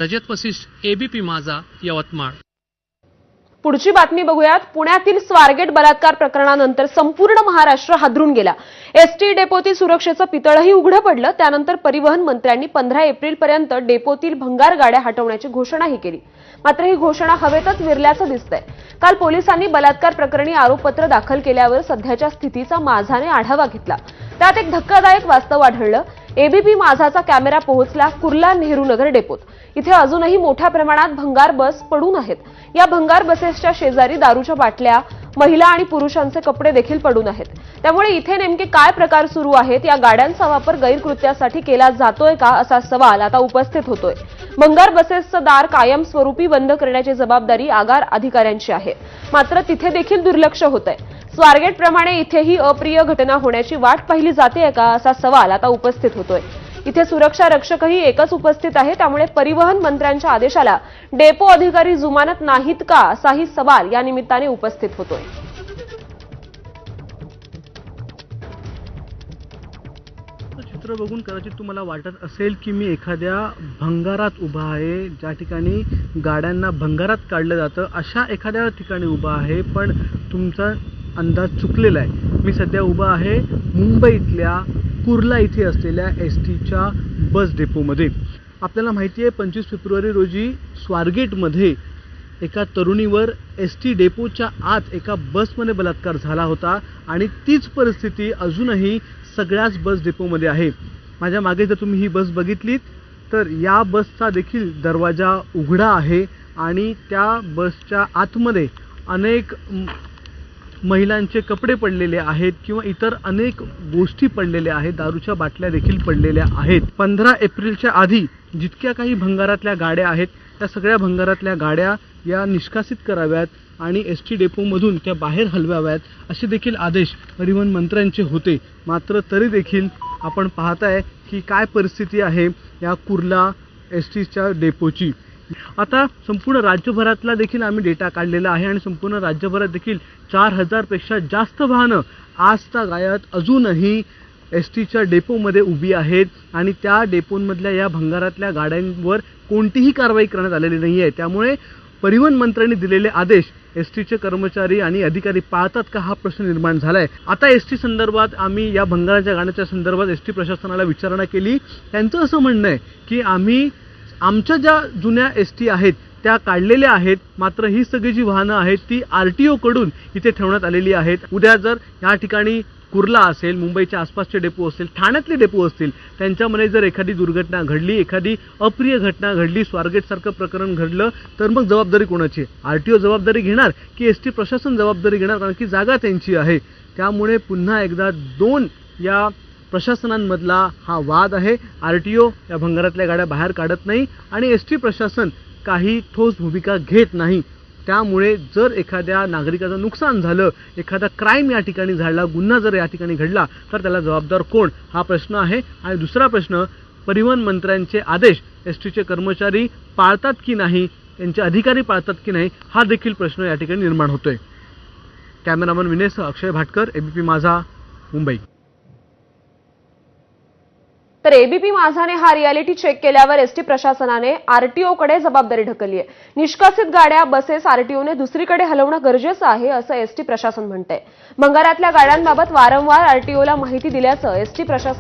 रजत वशिष्ठ, ABP माझा, यवतमाळ। पुढची बातमी बघूयात। पुण्यातील स्वारगेट बलात्कार प्रकरणानंतर संपूर्ण महाराष्ट्र हादरून गेला। एसटी डेपोतील सुरक्षेचं पितळही उघडं पडलं। त्यानंतर परिवहन मंत्र्यांनी 15 एप्रिलपर्यंत डेपोतील भंगार गाड्या हटवण्याची घोषणाही केली। मात्र ही घोषणा हवेतच विरल्याचं दिसतंय। काल पोलिसांनी बलात्कार प्रकरणी आरोपपत्र दाखल केल्यावर सध्याच्या स्थितीचा माझाने आढावा घेतला। त्यात एक धक्कादायक वास्तव आढळलं। एबीपी माझाचा कॅमेरा पोहोचला कुर्ला नेहरू नगर डेपोत। इथे अजूनही मोठ्या प्रमाणात भंगार बस पडून आहेत। या भंगार बसेसच्या शेजारी दारूच्या बाटल्या, महिला आणि पुरुषांचे कपडे देखील पडून आहेत। त्यामुळे इथे नेमके काय प्रकार सुरू आहेत, या गाड्यांचा वापर गैरकृत्यासाठी केला जातोय का असा सवाल आता उपस्थित होतोय। भंगार बसेसचं दार कायमस्वरूपी बंद करण्याची जबाबदारी आगार अधिकाऱ्यांची आहे। मात्र तिथे देखील दुर्लक्ष होतंय। स्वारगेट प्रमाणे इथेही अप्रिय घटना होण्याची वाट पाहिली जाते का असा सवाल आता उपस्थित होतोय। इथे सुरक्षा रक्षकही एकच उपस्थित आहे। त्यामुळे परिवहन मंत्र्यांच्या आदेशाला डेपो अधिकारी जुमानत नाहीत का असाही सवाल या निमित्ताने उपस्थित होतोय। चित्र बघून कदाचित तुम्हाला वाटत असेल की मी एखाद्या भंगारात उभा आहे, ज्या ठिकाणी गाड्यांना भंगारात काढलं जातं अशा एखाद्या ठिकाणी उभा आहे, पण तुमचा अंदाज चुकलेला आहे। मी सध्या उभा आहे मुंबईतल्या कुर्ला इथे असलेल्या एसटीच्या बस डेपोमध्ये। आपल्याला माहिती आहे 25 फेब्रुवारी रोजी स्वारगेटमध्ये एका तरुणीवर एसटी डेपोच्या आत एका बसमध्ये बलात्कार झाला होता आणि तीच परिस्थिती अजूनही सगळ्याच बस डेपोमध्ये आहे। माझ्या मागे जर तुम्ही ही बस बघितलीत तर या बसचा देखील दरवाजा उघडा आहे आणि त्या बसच्या आतमध्ये अनेक महिलांचे कपडे पडलेले आहेत किंवा इतर अनेक गोष्टी पडलेल्या आहेत, दारूच्या बाटल्या देखील पडलेल्या आहेत। 15 एप्रिलच्या आधी जितक्या काही भंगारातल्या गाड्या आहेत त्या सगळ्या भंगारातल्या गाड्या या निष्कासित कराव्यात आणि एसटी डेपोमधून त्या बाहेर हलवाव्यात असे देखील आदेश परिवहन मंत्र्यांचे होते। मात्र तरी देखील आपण पाहताय की काय परिस्थिती आहे या कुर्ला एसटीच्या डेपोची। आता संपूर्ण राज्यभरातला देखील आम्ही डेटा काढलेला आहे आणि संपूर्ण राज्यभरात देखील 4000 पेक्षा जास्त वाहनं आजच्या गायत अजूनही एसटीच्या डेपोमध्ये उभी आहेत आणि त्या डेपोमधल्या या भंगारातल्या गाड्यांवर कोणतीही कारवाई करण्यात आलेली नाही आहे। त्यामुळे परिवहन मंत्र्यांनी दिलेले आदेश एसटीचे कर्मचारी आणि अधिकारी पाळतात का हा प्रश्न निर्माण झालाय। आता एसटी संदर्भात आम्ही या भंगाराच्या गाड्यांच्या संदर्भात एसटी प्रशासनाला विचारणा केली। त्यांचं असं म्हणणं आहे की आम्ही आमच्या ज्या जुन्या एसटी आहेत त्या काढलेल्या आहेत, मात्र ही सगळी जी वाहनं आहेत ती आरटीओ कडून इथे ठेवण्यात आलेली आहेत। उद्या जर या ठिकाणी कुर्ला असेल, मुंबईच्या आसपासचे डेपो असतील, ठाण्यातले डेपो असतील, त्यांच्यामध्ये जर एखादी दुर्घटना घडली, एखादी अप्रिय घटना घडली, स्वारगेटसारखं प्रकरण घडलं तर मग जबाबदारी कोणाची? आरटीओ जबाबदारी घेणार की एसटी प्रशासन जबाबदारी घेणार? कारण की जागा त्यांची आहे। त्यामुळे पुन्हा एकदा दोन या प्रशासनांमधला हा वाद आहे। आरटीओ या भंगारातल्या गाड्या बाहेर काढत नाही आणि एसटी प्रशासन काही ठोस भूमिका घेत नाही। त्यामुळे जर एखाद्या नागरिकाचं नुकसान झालं, एखादा क्राईम या ठिकाणी झाला, गुन्हा जर या ठिकाणी घडला तर त्याला जबाबदार कोण हा प्रश्न आहे। आणि दुसरा प्रश्न, परिवहन मंत्र्यांचे आदेश एसटीचे कर्मचारी पाळतात की नाही, त्यांचे अधिकारी पाळतात की नाही हा देखील प्रश्न या ठिकाणी निर्माण होतोय। कॅमेरामन विनेश अक्षय भाटकर, एबीपी माझा, मुंबई। तर एबीपी माझाने हा रियालिटी चेक केल्यावर एसटी प्रशासनाने आरटीओकडे जबाबदारी ढकलली आहे। निष्कासित गाड्या, बसेस आरटीओने दुसरीकडे हलवणं गरजेचं आहे असं एसटी प्रशासन म्हणतंय। भंगारातल्या गाड्यांबाबत वारंवार आरटीओला माहिती दिल्याचं एसटी प्रशासन